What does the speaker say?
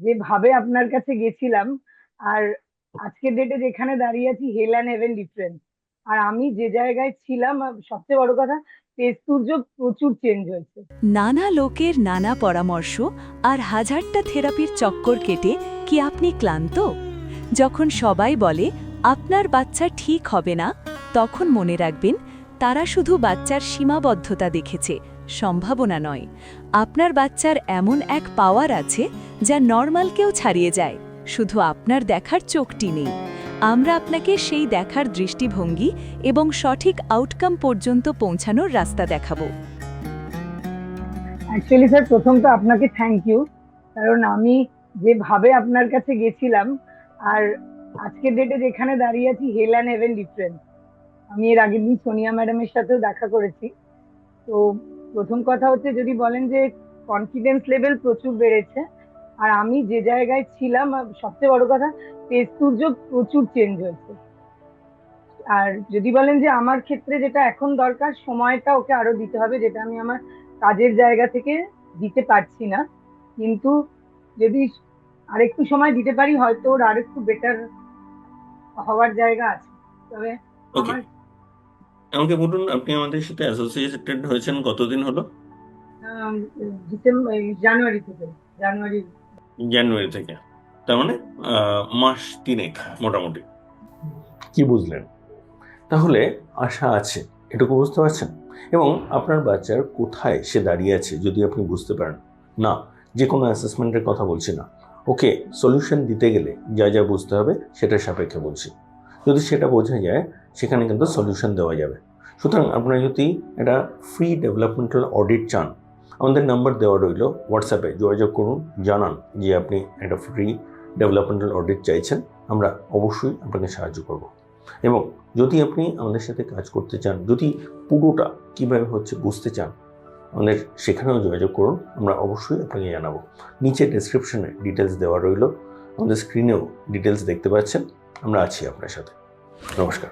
যেভাবে আপনার কাছে গেছিলাম আর আজকের ডেটে যেখানে দাঁড়িয়ে আছি, হেল অ্যান্ড হেভেন ডিফারেন্স। আর আমি যে জায়গায় ছিলাম, আর সবচেয়ে বড় কথা, তেজ প্রচুর চেঞ্জ হয়েছে। নানা লোকের নানা পরামর্শ আর হাজারটা থেরাপির চক্কর কেটে কি আপনি ক্লান্ত? যখন সবাই বলে আপনার বাচ্চা ঠিক হবে না, তখন মনে রাখবেন তারা শুধু বাচ্চার সীমাবদ্ধতা দেখেছে, সম্ভাবনা নয়। আপনার বাচ্চার এমন এক পাওয়ার আছে যা নর্মালকেও ছাড়িয়ে যায়, শুধু আপনার দেখার চোখটি নেই। আমরা আপনাকে সেই দেখার দৃষ্টিভঙ্গি এবং সঠিক আউটকাম পর্যন্ত পৌঁছানোর রাস্তা দেখাবো। অ্যাকচুয়ালি স্যার, প্রথম তো আপনাকে থ্যাংক ইউ। কারণ আমি যেভাবে আপনার কাছে গেছিলাম আর আজকের ডেটে যেখানে দাঁড়িয়ে আছি, হেল অ্যান্ড হেভেন ডিফারেন্স। আমি এর আগের দিন সোনিয়া ম্যাডামের সাথেও দেখা করেছি। তো প্রথম কথা হচ্ছে, যদি বলেন যে কনফিডেন্স লেভেল প্রচুর বেড়েছে। আর আমি যে জায়গায় ছিলাম, আর সবচেয়ে বড় কথা, তেজ প্রচুর চেঞ্জ হয়েছে। আর যদি বলেন যে আমার ক্ষেত্রে যেটা এখন দরকার, সময়টা ওকে আরো দিতে হবে, যেটা আমি আমার কাজের জায়গা থেকে দিতে পারছি না। কিন্তু যদি আরেকটু সময় দিতে পারি, হয়তো ওর আরেকটু বেটার হওয়ার জায়গা আছে। তবে ওকে, আমার আমাকে বলুন আপনি আমাদের সাথে অ্যাসোসিয়েটেড হয়েছেন কতদিন হলো? ডিসেম্বর, জানুয়ারি থেকে। জানুয়ারি। জানুয়ারি থেকে, তার মানে মাস তিনেক মোটামুটি। কি বুঝলেন? তাহলে আশা আছে, এটুকু বুঝতে পারছেন? এবং আপনার বাচ্চার কোথায় সে দাঁড়িয়ে আছে যদি আপনি বুঝতে পারেন, না যে কোনো অ্যাসেসমেন্টের কথা বলছি না, ওকে সলিউশন দিতে গেলে যা যা বুঝতে হবে সেটার সাপেক্ষে বলছি। যদি সেটা বোঝা যায়, সেখানে কিন্তু সলিউশন দেওয়া যাবে। সুতরাং আপনারা যদি একটা ফ্রি ডেভেলপমেন্টাল অডিট চান, আমাদের নাম্বার দেওয়া রইল, হোয়াটসঅ্যাপে যোগাযোগ করুন, জানান যে আপনি একটা ফ্রি ডেভেলপমেন্টাল অডিট চাইছেন। আমরা অবশ্যই আপনাকে সাহায্য করব। এবং যদি আপনি আমাদের সাথে কাজ করতে চান, যদি পুরোটা কীভাবে হচ্ছে বুঝতে চান, আমাদের সেখানেও যোগাযোগ করুন, আমরা অবশ্যই আপনাকে জানাবো। নিচে ডেসক্রিপশনে ডিটেলস দেওয়া রইল, আমাদের স্ক্রিনেও ডিটেলস দেখতে পাচ্ছেন। আমরা আছি আপনার সাথে। নমস্কার।